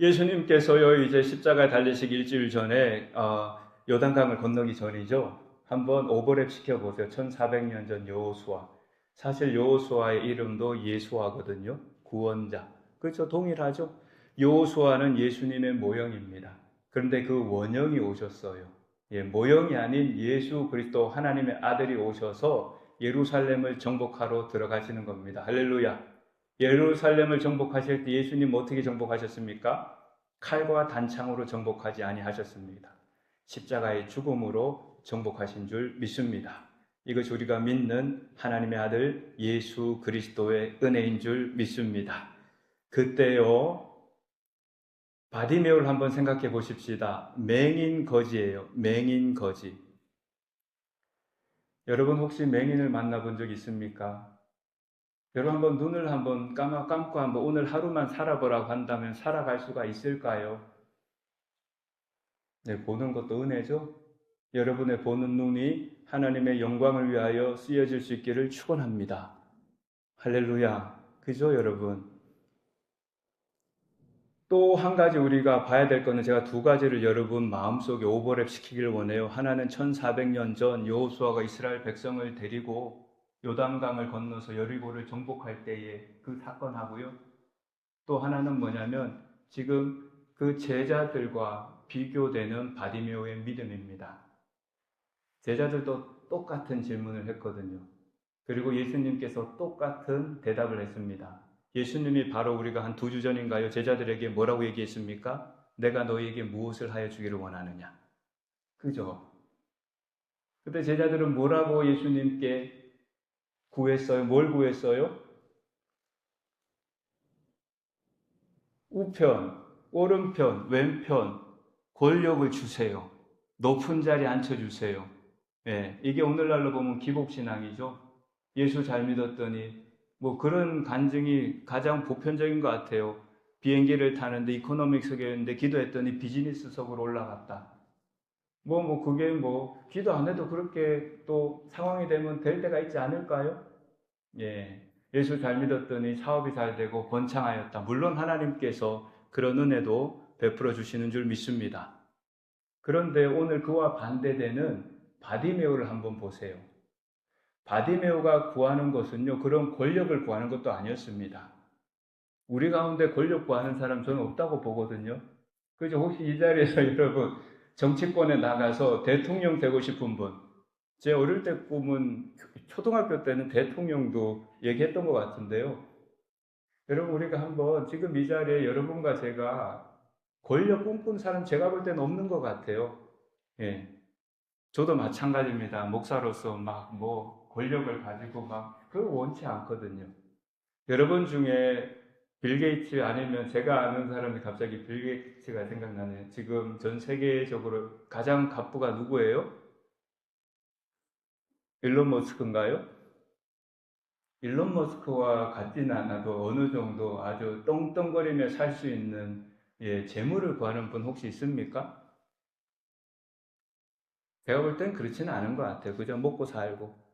예수님께서요, 이제 십자가에 달리시기 일주일 전에 요단강을 건너기 전이죠. 한번 오버랩 시켜보세요. 1400년 전 여호수아. 사실 여호수아의 이름도 예수아거든요. 구원자. 그렇죠? 동일하죠? 여호수아는 예수님의 모형입니다. 그런데 그 원형이 오셨어요. 예, 모형이 아닌 예수 그리스도 하나님의 아들이 오셔서 예루살렘을 정복하러 들어가시는 겁니다. 할렐루야. 예루살렘을 정복하실 때 예수님 어떻게 정복하셨습니까? 칼과 단창으로 정복하지 아니하셨습니다. 십자가의 죽음으로 정복하신 줄 믿습니다. 이것이 우리가 믿는 하나님의 아들 예수 그리스도의 은혜인 줄 믿습니다. 그때요, 바디메오를 한번 생각해 보십시다. 맹인 거지예요. 맹인 거지. 여러분 혹시 맹인을 만나본 적 있습니까? 여러분 한번 눈을 한번 감고 한번 오늘 하루만 살아보라고 한다면 살아갈 수가 있을까요? 네, 보는 것도 은혜죠. 여러분의 보는 눈이 하나님의 영광을 위하여 쓰여질 수 있기를 축원합니다. 할렐루야. 그죠, 여러분? 또 한 가지 우리가 봐야 될 거는 제가 두 가지를 여러분 마음속에 오버랩 시키기를 원해요. 하나는 1400년 전 여호수아가 이스라엘 백성을 데리고 요단강을 건너서 여리고를 정복할 때의 그 사건하고요. 또 하나는 뭐냐면 지금 그 제자들과 비교되는 바디메오의 믿음입니다. 제자들도 똑같은 질문을 했거든요. 그리고 예수님께서 똑같은 대답을 했습니다. 예수님이 바로 우리가 한 2주 전인가요? 제자들에게 뭐라고 얘기했습니까? 내가 너희에게 무엇을 하여 주기를 원하느냐? 그죠? 그때 제자들은 뭐라고 예수님께 구했어요? 뭘 구했어요? 우편, 오른편, 왼편, 권력을 주세요. 높은 자리에 앉혀주세요. 예, 이게 오늘날로 보면 기복신앙이죠. 예수 잘 믿었더니 뭐 그런 간증이 가장 보편적인 것 같아요. 비행기를 타는데 이코노믹석이었는데 기도했더니 비즈니스석으로 올라갔다. 그게 기도 안 해도 그렇게 또 상황이 되면 될 때가 있지 않을까요? 예. 예수 잘 믿었더니 사업이 잘 되고 번창하였다. 물론 하나님께서 그런 은혜도 베풀어 주시는 줄 믿습니다. 그런데 오늘 그와 반대되는 바디메오를 한번 보세요. 바디메오가 구하는 것은요, 그런 권력을 구하는 것도 아니었습니다. 우리 가운데 권력 구하는 사람 저는 없다고 보거든요. 그죠? 혹시 이 자리에서 여러분 정치권에 나가서 대통령 되고 싶은 분, 제 어릴 때 꿈은 초등학교 때는 대통령도 얘기했던 것 같은데요. 여러분 우리가 한번 지금 이 자리에 여러분과 제가 권력 꿈꾸는 사람 제가 볼 때는 없는 것 같아요. 예. 저도 마찬가지입니다. 목사로서 권력을 가지고 그걸 원치 않거든요. 여러분 중에 빌 게이츠 아니면 제가 아는 사람이 갑자기 빌 게이츠가 생각나네요. 지금 전 세계적으로 가장 갑부가 누구예요? 일론 머스크인가요? 일론 머스크와 같지는 않아도 어느 정도 아주 떵떵거리며 살 수 있는 재물을 구하는 분 혹시 있습니까? 제가 볼 땐 그렇지는 않은 것 같아요. 그저 먹고 살고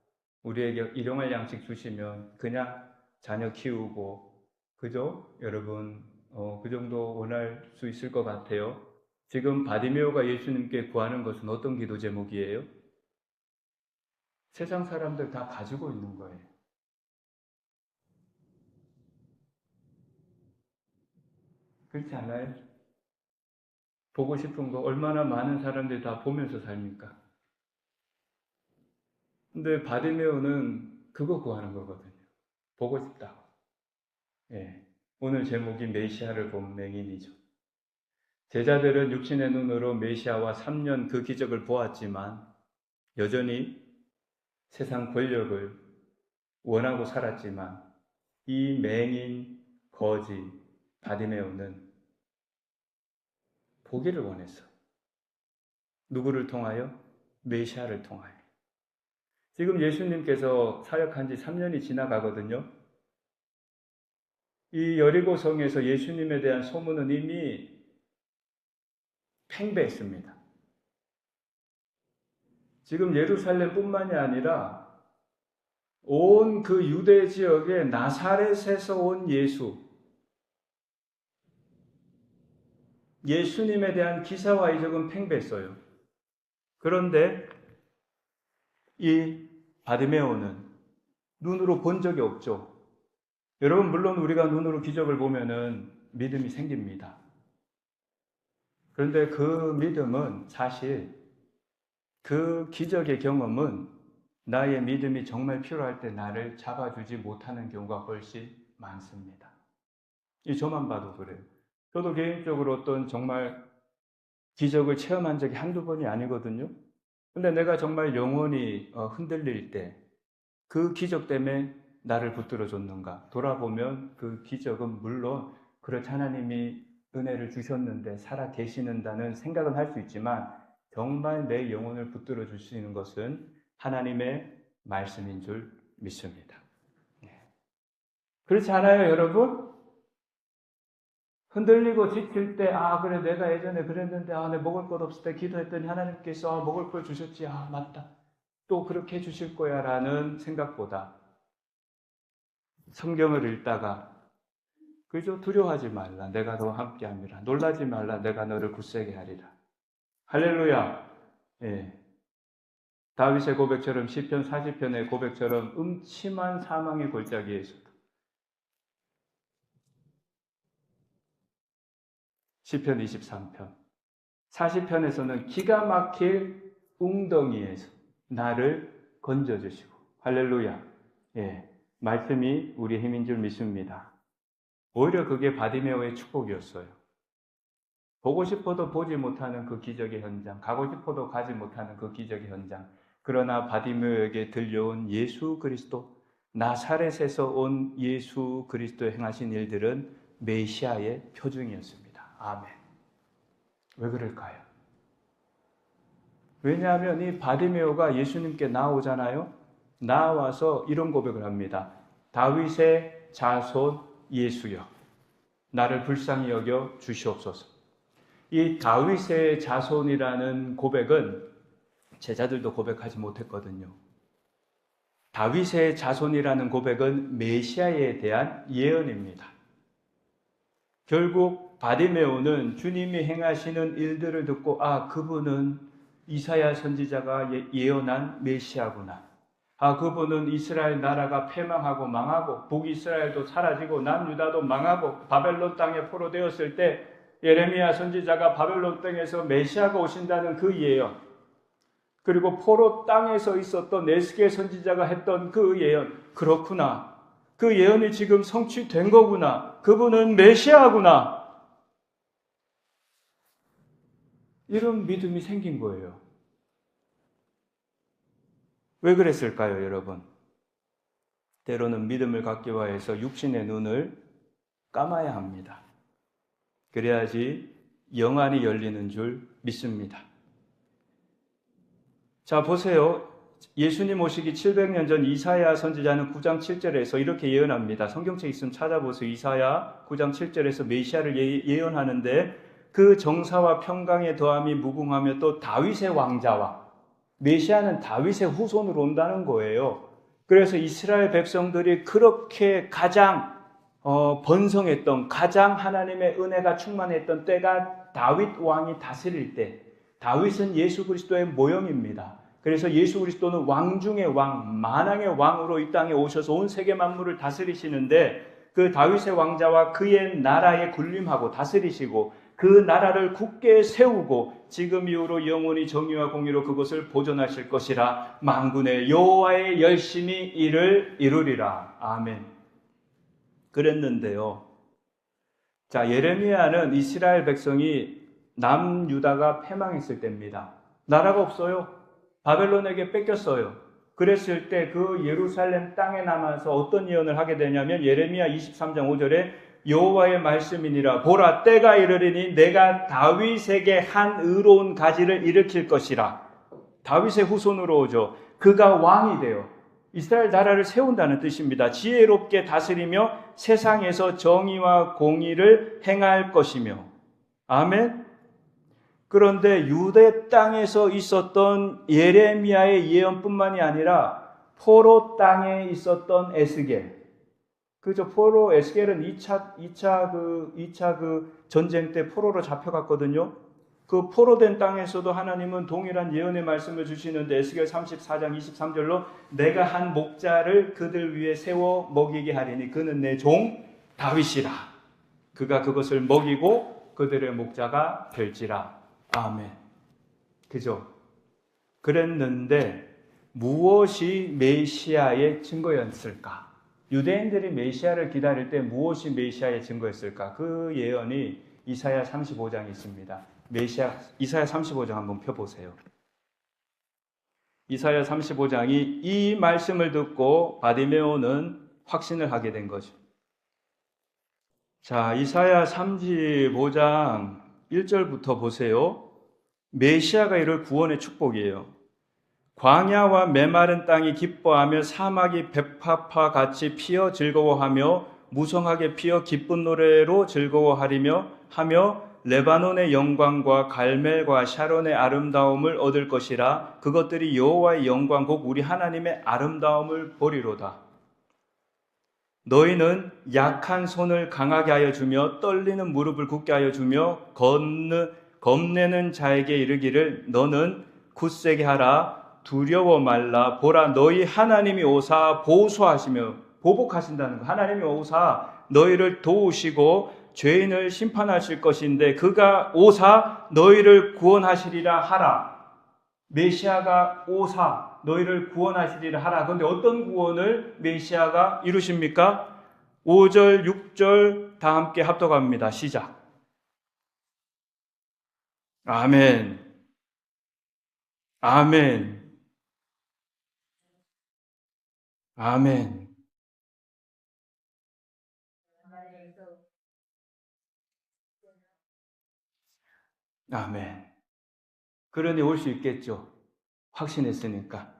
우리에게 일용할 양식 주시면 그냥 자녀 키우고 그죠? 여러분 그 정도 원할 수 있을 것 같아요. 지금 바디메오가 예수님께 구하는 것은 어떤 기도 제목이에요? 세상 사람들 다 가지고 있는 거예요. 그렇지 않아요? 보고 싶은 거 얼마나 많은 사람들이 다 보면서 삽니까? 근데 바디메오는 그거 구하는 거거든요. 보고 싶다. 예. 오늘 제목이 메시아를 본 맹인이죠. 제자들은 육신의 눈으로 메시아와 3년 그 기적을 보았지만 여전히 세상 권력을 원하고 살았지만 이 맹인 거지 바디메오는 보기를 원했어. 누구를 통하여? 메시아를 통하여. 지금 예수님께서 사역한 지 3년이 지나가거든요. 이 여리고성에서 예수님에 대한 소문은 이미 팽배했습니다. 지금 예루살렘뿐만이 아니라 온 그 유대 지역에 나사렛에서 온 예수, 예수님에 대한 기사와 이적은 팽배했어요. 그런데 이 바디메오는 눈으로 본 적이 없죠. 여러분, 물론 우리가 눈으로 기적을 보면은 믿음이 생깁니다. 그런데 그 믿음은 사실 그 기적의 경험은 나의 믿음이 정말 필요할 때 나를 잡아주지 못하는 경우가 훨씬 많습니다. 저만 봐도 그래요. 저도 개인적으로 어떤 정말 기적을 체험한 적이 한두 번이 아니거든요. 근데 내가 정말 영혼이 흔들릴 때 그 기적 때문에 나를 붙들어 줬는가 돌아보면 그 기적은 물론 그렇지, 하나님이 은혜를 주셨는데 살아 계시는다는 생각은 할 수 있지만 정말 내 영혼을 붙들어 주시는 것은 하나님의 말씀인 줄 믿습니다. 그렇지 않아요, 여러분? 흔들리고 지칠 때, 그래, 내가 예전에 그랬는데, 내 먹을 것 없을 때 기도했더니 하나님께서 먹을 걸 주셨지, 맞다. 또 그렇게 해주실 거야, 라는 생각보다 성경을 읽다가, 그저 두려워하지 말라, 내가 너와 함께 함이라. 놀라지 말라, 내가 너를 굳세게 하리라. 할렐루야. 예. 다윗의 고백처럼, 시편 40편의 고백처럼 음침한 사망의 골짜기에서도, 시편 23편, 40편에서는 기가 막힐 웅덩이에서 나를 건져주시고, 할렐루야. 예, 말씀이 우리의 힘인 줄 믿습니다. 오히려 그게 바디메오의 축복이었어요. 보고 싶어도 보지 못하는 그 기적의 현장, 가고 싶어도 가지 못하는 그 기적의 현장. 그러나 바디메오에게 들려온 예수 그리스도, 나사렛에서 온 예수 그리스도 행하신 일들은 메시아의 표징이었습니다. 아멘. 왜 그럴까요? 왜냐하면 이 바디메오가 예수님께 나오잖아요. 나와서 이런 고백을 합니다. 다윗의 자손 예수여, 나를 불쌍히 여겨 주시옵소서. 이 다윗의 자손이라는 고백은 제자들도 고백하지 못했거든요. 다윗의 자손이라는 고백은 메시아에 대한 예언입니다. 결국 바디메오는 주님이 행하시는 일들을 듣고 그분은 이사야 선지자가 예언한 메시아구나. 그분은 이스라엘 나라가 패망하고 망하고 북이스라엘도 사라지고 남유다도 망하고 바벨론 땅에 포로되었을 때 예레미야 선지자가 바벨론 땅에서 메시아가 오신다는 그 예언, 그리고 포로 땅에서 있었던 에스겔 선지자가 했던 그 예언, 그렇구나. 그 예언이 지금 성취된 거구나. 그분은 메시아구나. 이런 믿음이 생긴 거예요. 왜 그랬을까요, 여러분? 때로는 믿음을 갖기 위해서 육신의 눈을 감아야 합니다. 그래야지 영안이 열리는 줄 믿습니다. 자, 보세요. 예수님 오시기 700년 전 이사야 선지자는 9장 7절에서 이렇게 예언합니다. 성경책 있으면 찾아보세요. 이사야 9장 7절에서 메시아를 예언하는데, 그 정사와 평강의 더함이 무궁하며 또 다윗의 왕자와, 메시아는 다윗의 후손으로 온다는 거예요. 그래서 이스라엘 백성들이 그렇게 가장 번성했던, 가장 하나님의 은혜가 충만했던 때가 다윗 왕이 다스릴 때, 다윗은 예수 그리스도의 모형입니다. 그래서 예수 그리스도는 왕 중의 왕, 만왕의 왕으로 이 땅에 오셔서 온 세계 만물을 다스리시는데, 그 다윗의 왕자와 그의 나라에 군림하고 다스리시고 그 나라를 굳게 세우고 지금 이후로 영원히 정의와 공의로 그것을 보존하실 것이라. 만군의 여호와의 열심히 이를 이루리라. 아멘. 그랬는데요. 자, 예레미야는 이스라엘 백성이 남유다가 패망했을 때입니다. 나라가 없어요. 바벨론에게 뺏겼어요. 그랬을 때 그 예루살렘 땅에 남아서 어떤 예언을 하게 되냐면, 예레미야 23장 5절에 여호와의 말씀이니라. 보라, 때가 이르리니 내가 다윗에게 한 의로운 가지를 일으킬 것이라. 다윗의 후손으로 오죠. 그가 왕이 되어 이스라엘 나라를 세운다는 뜻입니다. 지혜롭게 다스리며 세상에서 정의와 공의를 행할 것이며. 아멘. 그런데 유대 땅에서 있었던 예레미야의 예언뿐만이 아니라 포로 땅에 있었던 에스겔, 그저 포로, 에스겔은 2차 전쟁 때 포로로 잡혀갔거든요. 그 포로된 땅에서도 하나님은 동일한 예언의 말씀을 주시는데 에스겔 34장 23절로 내가 한 목자를 그들 위에 세워 먹이게 하리니 그는 내 종 다윗이라. 그가 그것을 먹이고 그들의 목자가 될지라. 아멘. 그죠? 그랬는데 무엇이 메시아의 증거였을까? 유대인들이 메시아를 기다릴 때 무엇이 메시아의 증거였을까? 그 예언이 이사야 35장에 있습니다. 이사야 35장 한번 펴보세요. 이사야 35장이 이 말씀을 듣고 바디메오는 확신을 하게 된 거죠. 자, 이사야 35장 1절부터 보세요. 메시아가 이룰 구원의 축복이에요. 광야와 메마른 땅이 기뻐하며 사막이 백합화 같이 피어 즐거워하며 무성하게 피어 기쁜 노래로 즐거워하리며 하며 레바논의 영광과 갈멜과 샤론의 아름다움을 얻을 것이라. 그것들이 여호와의 영광 곧 우리 하나님의 아름다움을 보리로다. 너희는 약한 손을 강하게 하여 주며 떨리는 무릎을 굳게 하여 주며 겁내는 자에게 이르기를 너는 굳세게 하라. 두려워 말라. 보라, 너희 하나님이 오사 보수하시며, 보복하신다는 거. 하나님이 오사 너희를 도우시고 죄인을 심판하실 것인데 그가 오사 너희를 구원하시리라 하라. 메시아가 오사 너희를 구원하시리라 하라. 그런데 어떤 구원을 메시아가 이루십니까? 5절, 6절 다 함께 합독합니다. 시작. 아멘. 아멘. 아멘. 아멘. 그러니 올 수 있겠죠. 확신했으니까.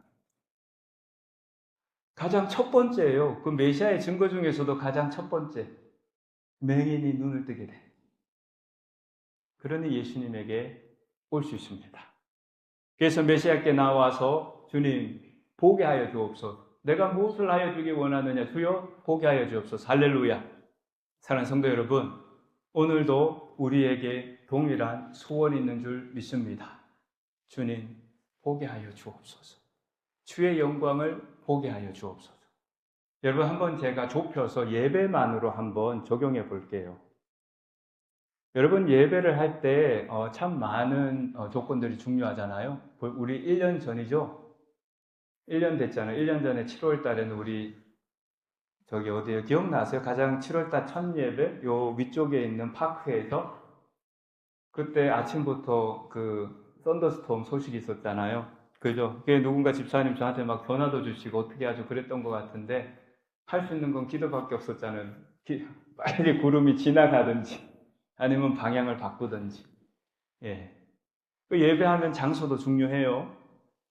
가장 첫 번째예요. 그 메시아의 증거 중에서도 가장 첫 번째. 맹인이 눈을 뜨게 돼. 그러니 예수님에게 올 수 있습니다. 그래서 메시아께 나와서 주님 보게 하여 주옵소서. 내가 무엇을 하여 주기 원하느냐? 주여 보게 하여 주옵소서. 할렐루야. 사랑하는 성도 여러분, 오늘도 우리에게 동일한 소원이 있는 줄 믿습니다. 주님 보게 하여 주옵소서. 주의 영광을 보게 하여 주옵소서. 여러분, 한번 제가 좁혀서 예배만으로 한번 적용해 볼게요. 여러분, 예배를 할 때 참 많은 조건들이 중요하잖아요. 우리 1년 전이죠? 1년 됐잖아요. 1년 전에 7월 달에는 우리 저기 어디에요? 기억나세요? 가장 7월 달 첫 예배? 요 위쪽에 있는 파크에서 그때 아침부터 그 썬더스톰 소식이 있었잖아요. 그죠? 그게 누군가 집사님 저한테 막 전화도 주시고 어떻게 하죠? 그랬던 것 같은데 할 수 있는 건 기도밖에 없었잖아요. 빨리 구름이 지나가든지 아니면 방향을 바꾸든지. 예. 그 예배하면 장소도 중요해요.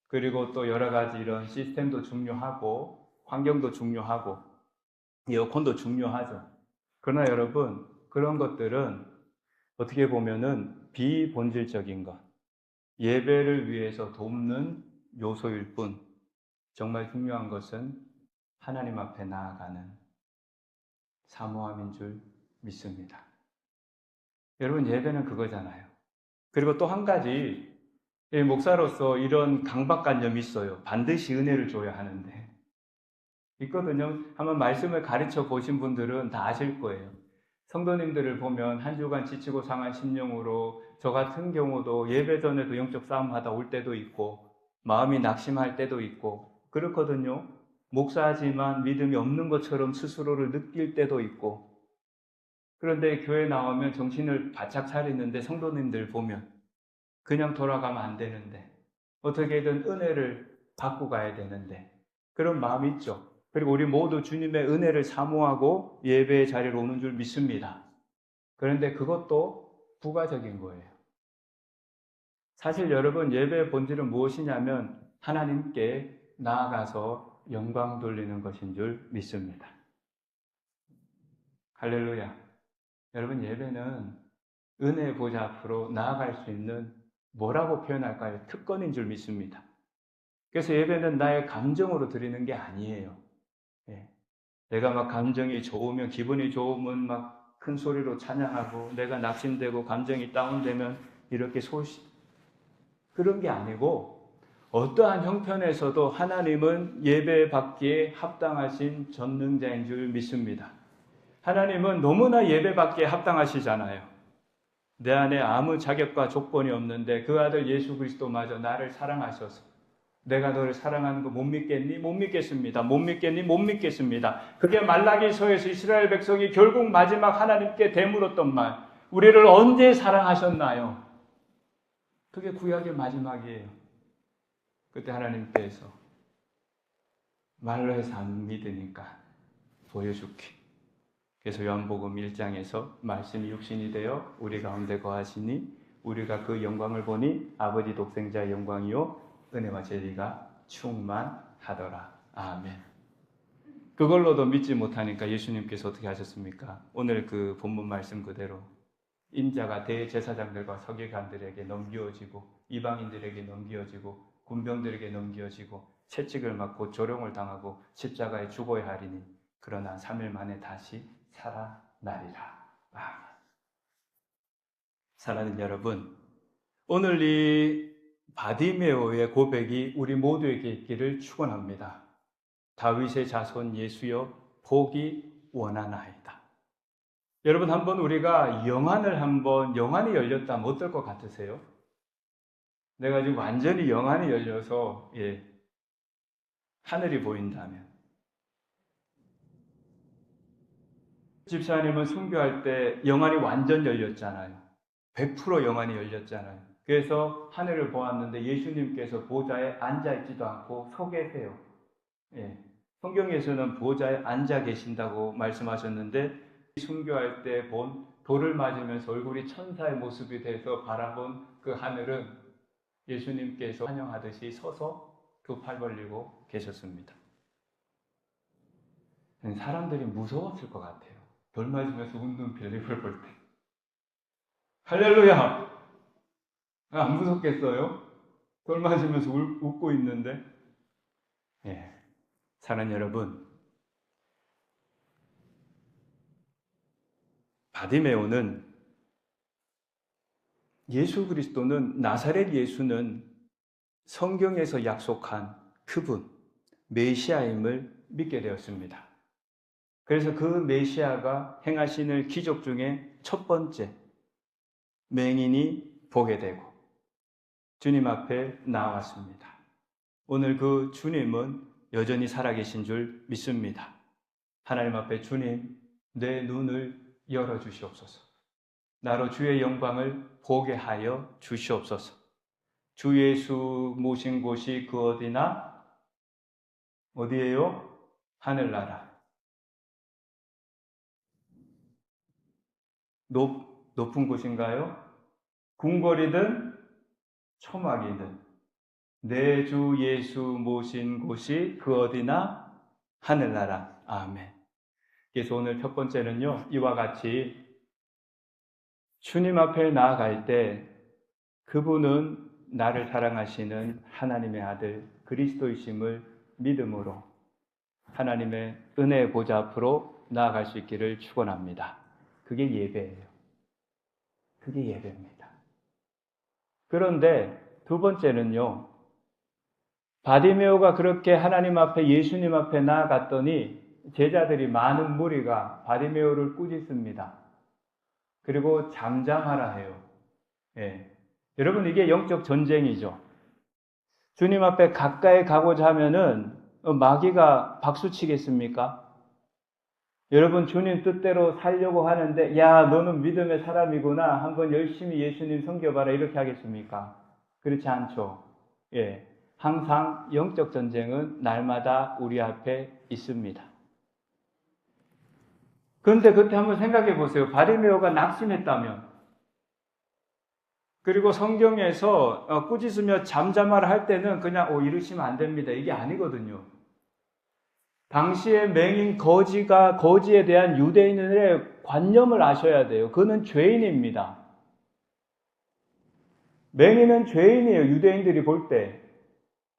그리고 또 여러 가지 이런 시스템도 중요하고 환경도 중요하고 에어컨도 중요하죠. 그러나 여러분, 그런 것들은 어떻게 보면은 비본질적인 것, 예배를 위해서 돕는 요소일 뿐, 정말 중요한 것은 하나님 앞에 나아가는 사모함인 줄 믿습니다. 여러분, 예배는 그거잖아요. 그리고 또 한 가지, 목사로서 이런 강박관념이 있어요. 반드시 은혜를 줘야 하는데. 있거든요. 한번 말씀을 가르쳐 보신 분들은 다 아실 거예요. 성도님들을 보면 한 주간 지치고 상한 심령으로 저 같은 경우도 예배 전에도 영적 싸움하다 올 때도 있고 마음이 낙심할 때도 있고 그렇거든요. 목사지만 믿음이 없는 것처럼 스스로를 느낄 때도 있고 그런데 교회 나오면 정신을 바짝 차리는데 성도님들 보면 그냥 돌아가면 안 되는데 어떻게든 은혜를 받고 가야 되는데 그런 마음이 있죠. 그리고 우리 모두 주님의 은혜를 사모하고 예배의 자리로 오는 줄 믿습니다. 그런데 그것도 부가적인 거예요. 사실 여러분 예배의 본질은 무엇이냐면 하나님께 나아가서 영광 돌리는 것인 줄 믿습니다. 할렐루야. 여러분 예배는 은혜의 보좌 앞으로 나아갈 수 있는 뭐라고 표현할까요? 특권인 줄 믿습니다. 그래서 예배는 나의 감정으로 드리는 게 아니에요. 예. 내가 막 감정이 좋으면, 기분이 좋으면 막 큰 소리로 찬양하고, 내가 낙심되고 감정이 다운되면 이렇게 그런 게 아니고, 어떠한 형편에서도 하나님은 예배 받기에 합당하신 전능자인 줄 믿습니다. 하나님은 너무나 예배 받기에 합당하시잖아요. 내 안에 아무 자격과 조건이 없는데 그 아들 예수 그리스도마저 나를 사랑하셔서, 내가 너를 사랑하는 거 못 믿겠니? 못 믿겠습니다. 못 믿겠니? 못 믿겠습니다. 그게 말라기서에서 이스라엘 백성이 결국 마지막 하나님께 되물었던 말, 우리를 언제 사랑하셨나요? 그게 구약의 마지막이에요. 그때 하나님께서 말로 해서 안 믿으니까 보여줄게. 그래서 요한복음 1장에서 말씀이 육신이 되어 우리 가운데 거하시니 우리가 그 영광을 보니 아버지 독생자의 영광이요 은혜와 진리가 충만하더라. 아멘. 그걸로도 믿지 못하니까 예수님께서 어떻게 하셨습니까? 오늘 그 본문 말씀 그대로 인자가 대제사장들과 서기관들에게 넘겨지고 이방인들에게 넘겨지고 군병들에게 넘겨지고 채찍을 맞고 조롱을 당하고 십자가에 죽어야 하리니 그러나 3일 만에 다시 살아나리라. 사랑하는 여러분, 오늘 이 바디메오의 고백이 우리 모두에게 있기를 축원합니다. 다윗의 자손 예수여 복이 원하나이다. 여러분, 한번 우리가 영안이 열렸다면 어떨 것 같으세요? 내가 지금 완전히 영안이 열려서 하늘이 보인다면, 집사님은 순교할 때 영안이 완전 열렸잖아요. 100% 영안이 열렸잖아요. 그래서 하늘을 보았는데 예수님께서 보좌에 앉아있지도 않고 서 계세요. 성경에서는 보좌에 앉아 계신다고 말씀하셨는데, 순교할 때 본 돌을 맞으면서 얼굴이 천사의 모습이 돼서 바라본 그 하늘은 예수님께서 환영하듯이 서서 두 팔 벌리고 계셨습니다. 사람들이 무서웠을 것 같아요. 돌 맞으면서 웃는 빌립을 볼 때. 할렐루야! 안 무섭겠어요? 돌 맞으면서 웃고 있는데. 사랑하는 여러분, 바디메오는 예수 그리스도는, 나사렛 예수는 성경에서 약속한 그분, 메시아임을 믿게 되었습니다. 그래서 그 메시아가 행하시는 기적 중에 첫 번째, 맹인이 보게 되고 주님 앞에 나왔습니다. 오늘 그 주님은 여전히 살아계신 줄 믿습니다. 하나님 앞에 주님, 내 눈을 열어주시옵소서. 나로 주의 영광을 보게 하여 주시옵소서. 주 예수 모신 곳이 그 어디예요? 하늘나라. 높은 곳인가요? 궁궐이든 초막이든 내 주 예수 모신 곳이 그 어디나 하늘나라. 아멘. 그래서 오늘 첫 번째는요, 이와 같이 주님 앞에 나아갈 때 그분은 나를 사랑하시는 하나님의 아들 그리스도이심을 믿음으로 하나님의 은혜의 보좌 앞으로 나아갈 수 있기를 축원합니다. 그게 예배예요. 그게 예배입니다. 그런데 두 번째는요, 바디메오가 그렇게 하나님 앞에, 예수님 앞에 나아갔더니 제자들이, 많은 무리가 바디메오를 꾸짖습니다. 그리고 잠잠하라 해요. 여러분, 이게 영적 전쟁이죠. 주님 앞에 가까이 가고자 하면은 마귀가 박수 치겠습니까? 여러분, 주님 뜻대로 살려고 하는데, 야, 너는 믿음의 사람이구나, 한번 열심히 예수님 섬겨봐라, 이렇게 하겠습니까? 그렇지 않죠. 항상 영적 전쟁은 날마다 우리 앞에 있습니다. 그런데 그때 한번 생각해 보세요. 바디메오가 낙심했다면, 그리고 성경에서 꾸짖으며 잠잠하라 할 때는 그냥 이러시면 안 됩니다, 이게 아니거든요. 당시에 맹인 거지에 대한 유대인의 관념을 아셔야 돼요. 그는 죄인입니다. 맹인은 죄인이에요, 유대인들이 볼 때.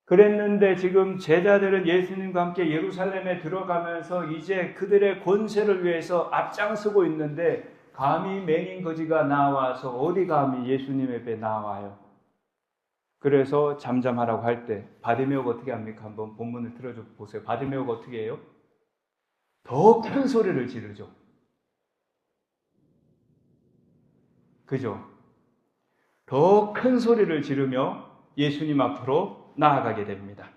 그랬는데 지금 제자들은 예수님과 함께 예루살렘에 들어가면서 이제 그들의 권세를 위해서 앞장서고 있는데 감히 맹인 거지가 나와서 어디 감히 예수님 앞에 나와요. 그래서 잠잠하라고 할 때 바디메오가 어떻게 합니까? 한번 본문을 들어줘 보세요. 바디메오가 어떻게 해요? 더 큰 소리를 지르죠. 그죠? 더 큰 소리를 지르며 예수님 앞으로 나아가게 됩니다.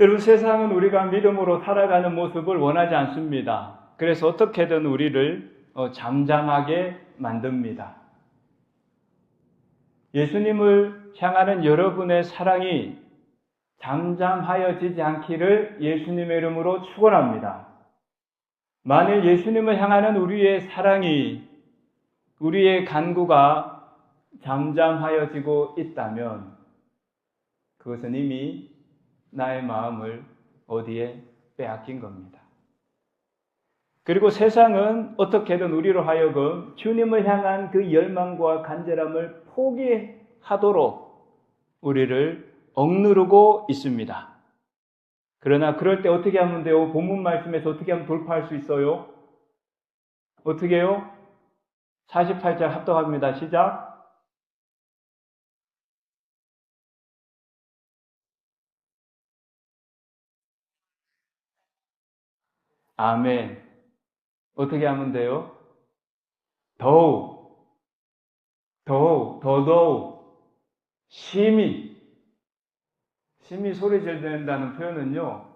여러분, 세상은 우리가 믿음으로 살아가는 모습을 원하지 않습니다. 그래서 어떻게든 우리를 잠잠하게 만듭니다. 예수님을 향하는 여러분의 사랑이 잠잠하여지지 않기를 예수님의 이름으로 축원합니다. 만일 예수님을 향하는 우리의 사랑이, 우리의 간구가 잠잠하여지고 있다면 그것은 이미 나의 마음을 어디에 빼앗긴 겁니다. 그리고 세상은 어떻게든 우리로 하여금 주님을 향한 그 열망과 간절함을 포기하도록 우리를 억누르고 있습니다. 그러나 그럴 때 어떻게 하면 돼요? 본문 말씀에서 어떻게 하면 돌파할 수 있어요? 어떻게 해요? 48절 합독합니다. 시작. 아멘. 어떻게 하면 돼요? 더욱, 심히 소리 지른다는 표현은요,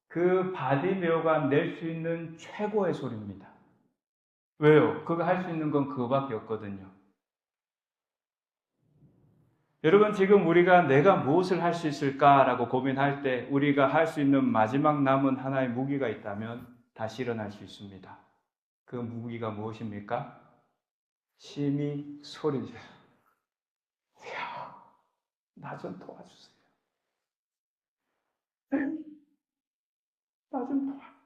그 바디메오가 낼 수 있는 최고의 소리입니다. 왜요? 그거 할 수 있는 건 그거밖에 없거든요. 여러분, 지금 우리가 내가 무엇을 할 수 있을까라고 고민할 때 우리가 할 수 있는 마지막 남은 하나의 무기가 있다면 다시 일어날 수 있습니다. 그 무기가 무엇입니까? 심히 소리 지르. 나 좀 도와주세요. 나 좀 도와주세요.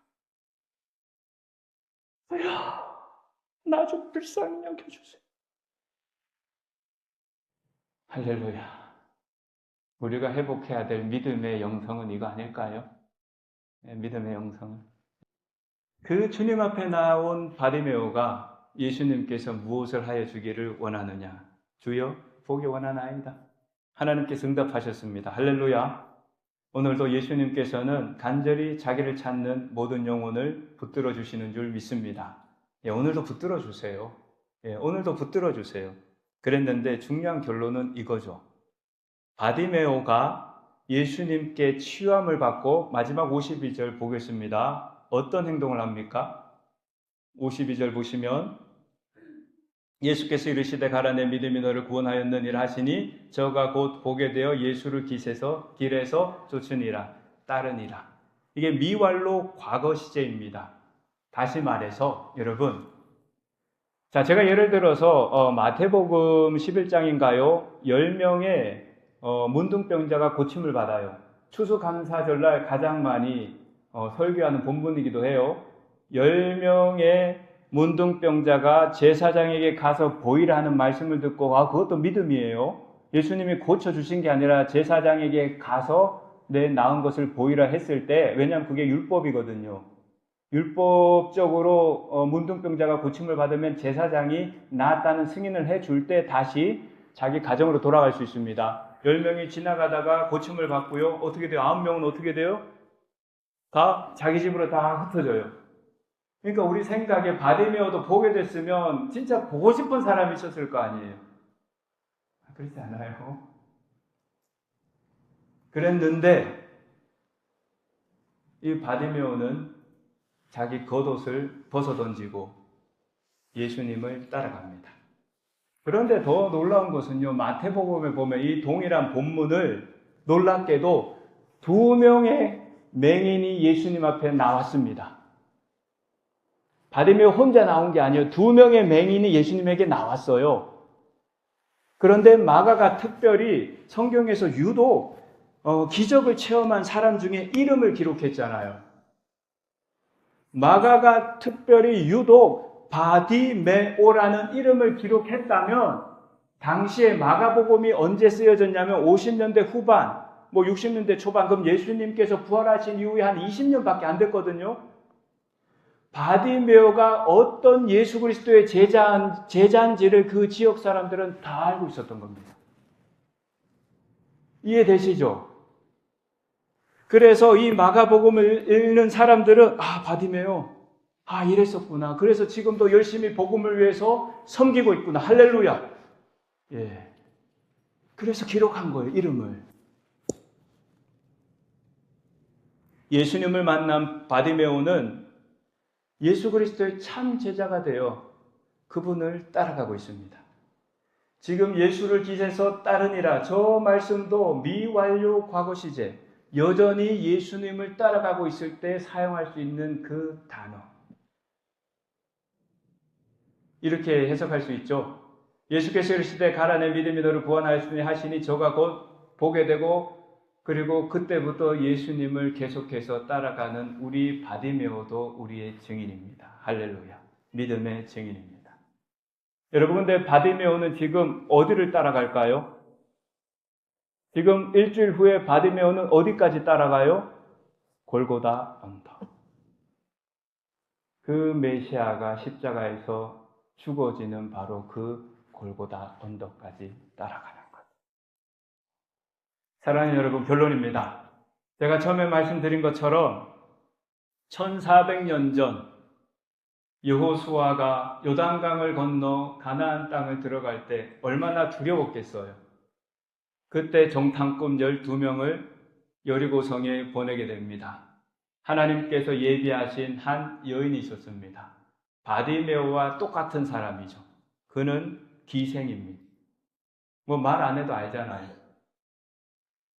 나 좀 불쌍히 여겨주세요. 할렐루야. 우리가 회복해야 될 믿음의 영성은 이거 아닐까요? 믿음의 영성은. 그 주님 앞에 나온 바디메오가 예수님께서 무엇을 하여 주기를 원하느냐? 주여, 보기 원하나이다. 하나님께서 응답하셨습니다. 할렐루야. 오늘도 예수님께서는 간절히 자기를 찾는 모든 영혼을 붙들어 주시는 줄 믿습니다. 오늘도 붙들어 주세요. 오늘도 붙들어 주세요. 그랬는데 중요한 결론은 이거죠. 바디메오가 예수님께 치유함을 받고 마지막 52절 보겠습니다. 어떤 행동을 합니까? 52절 보시면 예수께서 이르시되 가라 내 믿음이 너를 구원하였느니라 하시니 저가 곧 보게 되어 예수를 길에서 쫓으니라 따르니라. 이게 미완료 과거 시제입니다. 다시 말해서 여러분, 자, 제가 예를 들어서 마태복음 11장인가요? 10명의 문둥병자가 고침을 받아요. 추수감사절날 가장 많이 설교하는 본문이기도 해요. 10명의 문둥병자가 제사장에게 가서 보이라 하는 말씀을 듣고 그것도 믿음이에요. 예수님이 고쳐주신 게 아니라 제사장에게 가서 내 나은 것을 보이라 했을 때, 왜냐하면 그게 율법이거든요. 율법적으로 문둥병자가 고침을 받으면 제사장이 나았다는 승인을 해줄 때 다시 자기 가정으로 돌아갈 수 있습니다. 10명이 지나가다가 고침을 받고요. 어떻게 돼요? 9명은 어떻게 돼요? 다 자기 집으로 다 흩어져요. 그러니까 우리 생각에 바디메오도 보게 됐으면 진짜 보고 싶은 사람이 있었을 거 아니에요. 그렇지 않아요? 그랬는데 이 바디메오는 자기 겉옷을 벗어던지고 예수님을 따라갑니다. 그런데 더 놀라운 것은요, 마태복음에 보면 이 동일한 본문을 놀랍게도 2명의 맹인이 예수님 앞에 나왔습니다. 바디메오 혼자 나온 게 아니에요. 2명의 맹인이 예수님에게 나왔어요. 그런데 마가가 특별히 성경에서 유독 기적을 체험한 사람 중에 이름을 기록했잖아요. 마가가 특별히 유독 바디메오라는 이름을 기록했다면 당시에 마가복음이 언제 쓰여졌냐면 50년대 후반, 뭐 60년대 초반, 그럼 예수님께서 부활하신 이후에 한 20년밖에 안 됐거든요. 바디메오가 어떤 예수 그리스도의 제자인지를 그 지역 사람들은 다 알고 있었던 겁니다. 이해되시죠? 그래서 이 마가복음을 읽는 사람들은 바디메오, 이랬었구나. 그래서 지금도 열심히 복음을 위해서 섬기고 있구나. 할렐루야. 예. 그래서 기록한 거예요, 이름을. 예수님을 만난 바디메오는 예수 그리스도의 참 제자가 되어 그분을 따라가고 있습니다. 지금 예수를 기세서 따르니라, 저 말씀도 미완료 과거 시제, 여전히 예수님을 따라가고 있을 때 사용할 수 있는 그 단어. 이렇게 해석할 수 있죠. 예수께서 이르시되 가라, 내 믿음이 너를 구원하였으니 하시니 저가 곧 보게 되고, 그리고 그때부터 예수님을 계속해서 따라가는 우리 바디메오도 우리의 증인입니다. 할렐루야. 믿음의 증인입니다. 여러분, 근데 바디메오는 지금 어디를 따라갈까요? 지금 일주일 후에 바디메오는 어디까지 따라가요? 골고다 언덕. 그 메시아가 십자가에서 죽어지는 바로 그 골고다 언덕까지 따라가는 것. 사랑하는 여러분, 결론입니다. 제가 처음에 말씀드린 것처럼 1400년 전 여호수아가 요단강을 건너 가나안 땅을 들어갈 때 얼마나 두려웠겠어요. 그때 정탐꾼 12명을 여리고성에 보내게 됩니다. 하나님께서 예비하신 한 여인이 있었습니다. 바디메오와 똑같은 사람이죠. 그는 기생입니다. 뭐 말 안 해도 알잖아요.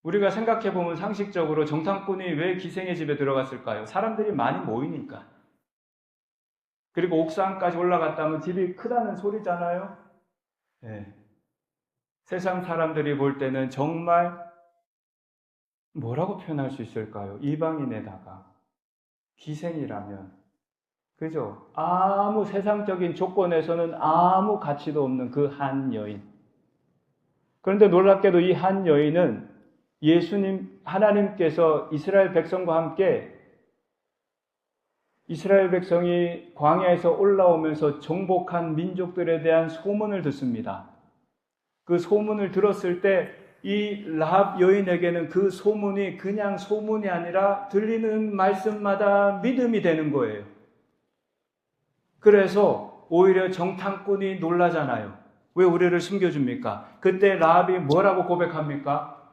우리가 생각해보면 상식적으로 정탐꾼이 왜 기생의 집에 들어갔을까요? 사람들이 많이 모이니까. 그리고 옥상까지 올라갔다면 집이 크다는 소리잖아요. 네. 세상 사람들이 볼 때는 정말 뭐라고 표현할 수 있을까요? 이방인에다가 기생이라면, 그죠? 아무 세상적인 조건에서는 아무 가치도 없는 그 한 여인. 그런데 놀랍게도 이 한 여인은 하나님께서 이스라엘 백성과 함께 이스라엘 백성이 광야에서 올라오면서 정복한 민족들에 대한 소문을 듣습니다. 그 소문을 들었을 때 이 라합 여인에게는 그 소문이 그냥 소문이 아니라 들리는 말씀마다 믿음이 되는 거예요. 그래서 오히려 정탐꾼이 놀라잖아요. 왜 우리를 숨겨줍니까? 그때 라합이 뭐라고 고백합니까?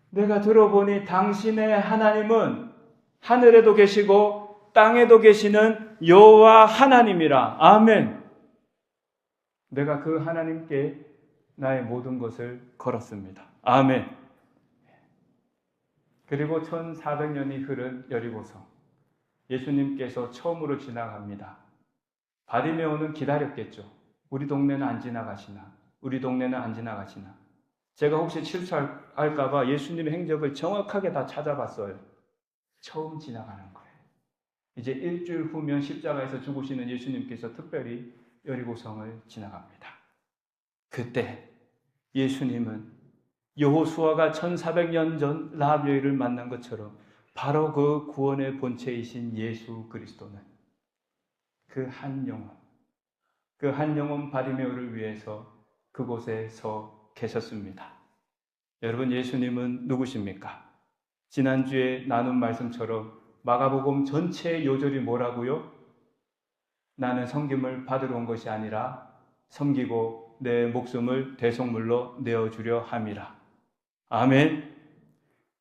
내가 들어보니 당신의 하나님은 하늘에도 계시고 땅에도 계시는 여호와 하나님이라. 아멘. 내가 그 하나님께 나의 모든 것을 걸었습니다. 아멘. 그리고 1400년이 흐른 여리고성, 예수님께서 처음으로 지나갑니다. 바디메오는 기다렸겠죠. 우리 동네는 안 지나가시나? 우리 동네는 안 지나가시나? 제가 혹시 실수할까봐 예수님의 행적을 정확하게 다 찾아봤어요. 처음 지나가는 거예요. 이제 일주일 후면 십자가에서 죽으시는 예수님께서 특별히 여리고성을 지나갑니다. 그때 예수님은 여호수아가 1400년 전 라합 여인을 만난 것처럼 바로 그 구원의 본체이신 예수 그리스도는 그 한 영혼 바디메오를 위해서 그곳에 서 계셨습니다. 여러분, 예수님은 누구십니까? 지난주에 나눈 말씀처럼 마가복음 전체의 요절이 뭐라고요? 나는 섬김을 받으러 온 것이 아니라 섬기고 내 목숨을 대속물로 내어주려 함이라. 아멘.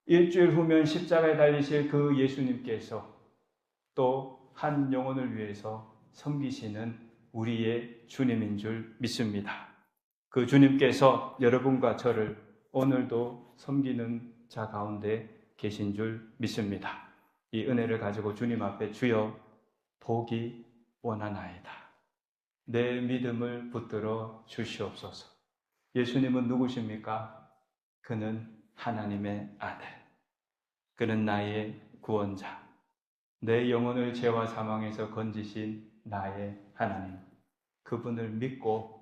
일주일 후면 십자가에 달리실 그 예수님께서 또 한 영혼을 위해서 섬기시는 우리의 주님인 줄 믿습니다. 그 주님께서 여러분과 저를 오늘도 섬기는 자 가운데 계신 줄 믿습니다. 이 은혜를 가지고 주님 앞에 주여 보기 원하나이다. 내 믿음을 붙들어 주시옵소서. 예수님은 누구십니까? 그는 하나님의 아들. 그는 나의 구원자. 내 영혼을 죄와 사망에서 건지신 나의 하나님. 그분을 믿고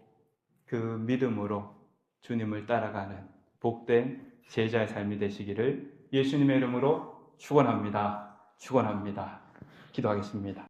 그 믿음으로 주님을 따라가는 복된 제자의 삶이 되시기를 예수님의 이름으로 축원합니다. 축원합니다. 기도하겠습니다.